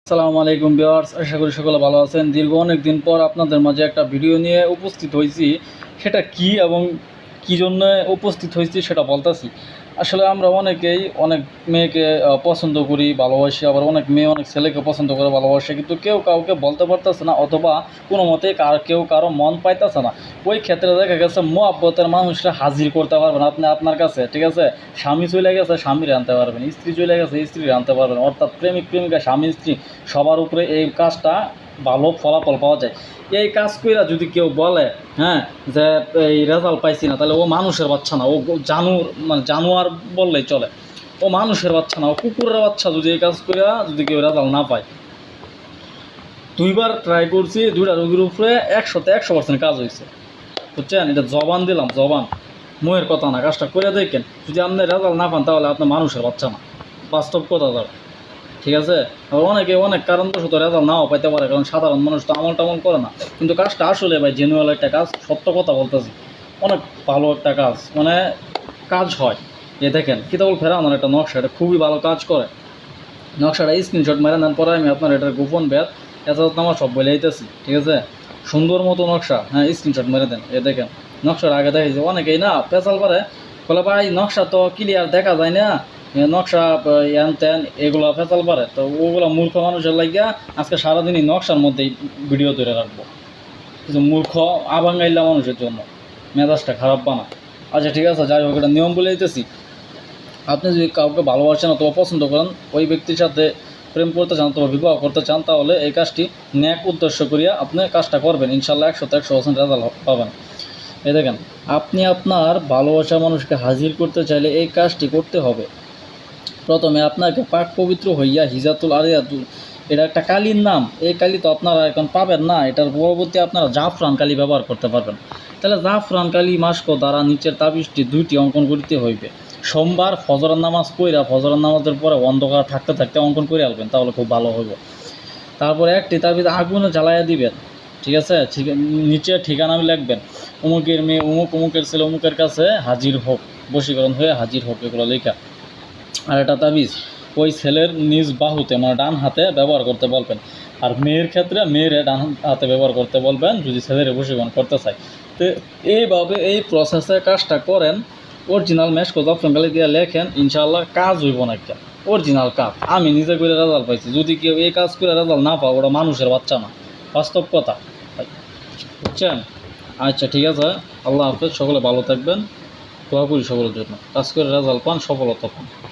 আসসালামু আলাইকুম ভিউয়ার্স, আশা করি সকলে ভালো আছেন। দীর্ঘ অনেক দিন পর আপনাদের মাঝে একটা ভিডিও নিয়ে উপস্থিত হয়েছি। সেটা কি এবং কী জন্য উপস্থিত হয়েছি সেটা বলতেছি। আসলে আমরা অনেকেই অনেক মেয়েকে পছন্দ করি, ভালোবাসি, আবার অনেক মেয়ে অনেক ছেলেকে পছন্দ করে, ভালোবাসে, কিন্তু কেউ কাউকে বলতে পারতেছে না, অথবা কোনো মতে কেউ কারো মন পাইতেছে না। ওই ক্ষেত্রে দেখা গেছে মোহাব্বতের মানুষরা হাজির করতে পারবেন আপনি আপনার কাছে, ঠিক আছে? স্বামী চলে গেছে, স্বামীর আনতে পারবেন; স্ত্রী চলে গেছে, স্ত্রীর আনতে পারবেন। অর্থাৎ প্রেমিক প্রেমিকা, স্বামী স্ত্রী সবার উপরে এই কাজটা ভালো ফলাফল পাওয়া যায়। এই কাজ কইরা যদি কেউ বলে হ্যাঁ যে এই রেজাল্ট পাইছি না, তাহলে ও মানুষের বাচ্চা না, ও জানোয়ার বললেই চলে। ও মানুষের বাচ্চা না, ও কুকুরের বাচ্চা। যদি এই কাজ কইরা যদি কেউ রেজাল্ট না পায়, দুইবার ট্রাই করছি, দুইটা রোগীর উপরে 100% কাজ হয়েছে, বুঝছেন? এটা জবান দিলাম, জবান, মুয়ের কথা না। কাজটা করে দেখেন, যদি আপনি রেজাল্ট না পান তাহলে আপনি মানুষের বাচ্চা না, বাস্তব কথা তার, ঠিক আছে? আবার অনেকে অনেক কারণবশত রেজাল্ট নাও পাইতে পারে, কারণ সাধারণ মানুষ তো আমল টামল করে না। কিন্তু কাজটা আসলে ভাই জেনুয়াল একটা কাজ, সত্য কথা বলতেছি, অনেক ভালো একটা কাজ, কাজ হয়। দেখেন কিতাবুল ফেরাউনের একটা নকশা, এটা খুবই ভালো কাজ করে। নকশাটা স্ক্রিনশট মেরে নেন, পরে আমি আপনার এটার গোপন ব্যাত নামা সব বলে দিতেছি, ঠিক আছে? সুন্দর মতো নকশা, হ্যাঁ, স্ক্রিনশট মেরে দেন। দেখেন নকশার আগে দেখে যে অনেকেই না পেঁচাল পারে, বলে ভাই নকশা তো ক্লিয়ার দেখা যায় না, নকশা এন তেন এগুলো পেঁচাল পারে। তো ওগুলো মূর্খ মানুষের লাগিয়া আজকে সারাদিনই নকশার মধ্যেই ভিডিও ধরে রাখবো, কিছু মূর্খ আবাঙ্গাইলা মানুষের জন্য মেজাজটা খারাপ বানা। আচ্ছা ঠিক আছে, যাই হোক, এটা নিয়ম বলে দিতেছি। আপনি যদি কাউকে ভালোবাসেন অথবা পছন্দ করেন, ওই ব্যক্তির সাথে প্রেম করতে চান অথবা বিবাহ করতে চান, তাহলে এই কাজটি ন্যাক উদ্দেশ্য করিয়া আপনি কাজটা করবেন, ইনশাল্লাহ 100% রেজাল্ট পাবেন। দেখেন, আপনি আপনার ভালোবাসার মানুষকে হাজির করতে চাইলে এই কাজটি করতে হবে। প্রথমে আপনাকে পাক পবিত্র হইয়া হিজাতুল আরিয়াতুল, এটা একটা কালির নাম। এই কালি তো আপনারা এখন পাবেন না, এটার পরবর্তী আপনারা জাফরান কালি ব্যবহার করতে পারবেন। তাহলে জাফরান কালি মাস্ক দ্বারা নিচের তাবিজটি 2টি অঙ্কন করিতে হইবে। সোমবার ফজরের নামাজ পড়া, ফজরের নামাজের পরে অন্ধকার থাকতে থাকতে অঙ্কন করে আসবেন, তাহলে খুব ভালো হবে। তারপরে একটি তাবিজ আগুনে জ্বালাইয়া দিবেন, ঠিক আছে? নিচে ঠিকানা লিখবেন, অমুকের মেয়ে অমুক, অমুকের ছেলে অমুকের কাছে হাজির হোক, বশীকরণ হয়ে হাজির হোক, এগুলো লেখা। আর একটা তাবিজ ওই ছেলের নিজ বাহুতে, ডান হাতে ব্যবহার করতে বলবেন। আর মেয়ের ক্ষেত্রে মেয়ের ডান হাতে ব্যবহার করতে বলবেন, যদি ছেলের বশীকরণ করতে চায়। তো এইভাবে এই প্রসেসে কাজটা করেন। অরিজিনাল মেশকো জাফরানকালি দিয়ে লেখেন, ইনশাআল্লাহ কাজ হইব না, একটা অরিজিনাল কাজ। আমি নিজে করে রেজাল্ট পাইছি। যদি কেউ এই কাজ করে রেজাল্ট না পাও, ওটা মানুষের বাচ্চা না, বাস্তব কথা, বুঝছেন? আচ্ছা ঠিক আছে, আল্লাহ হাফেজ, সকলে ভালো থাকবেন। দোয়া করি সকলের জন্য, কাজ করে রেজাল্ট পান, সফলতা পান।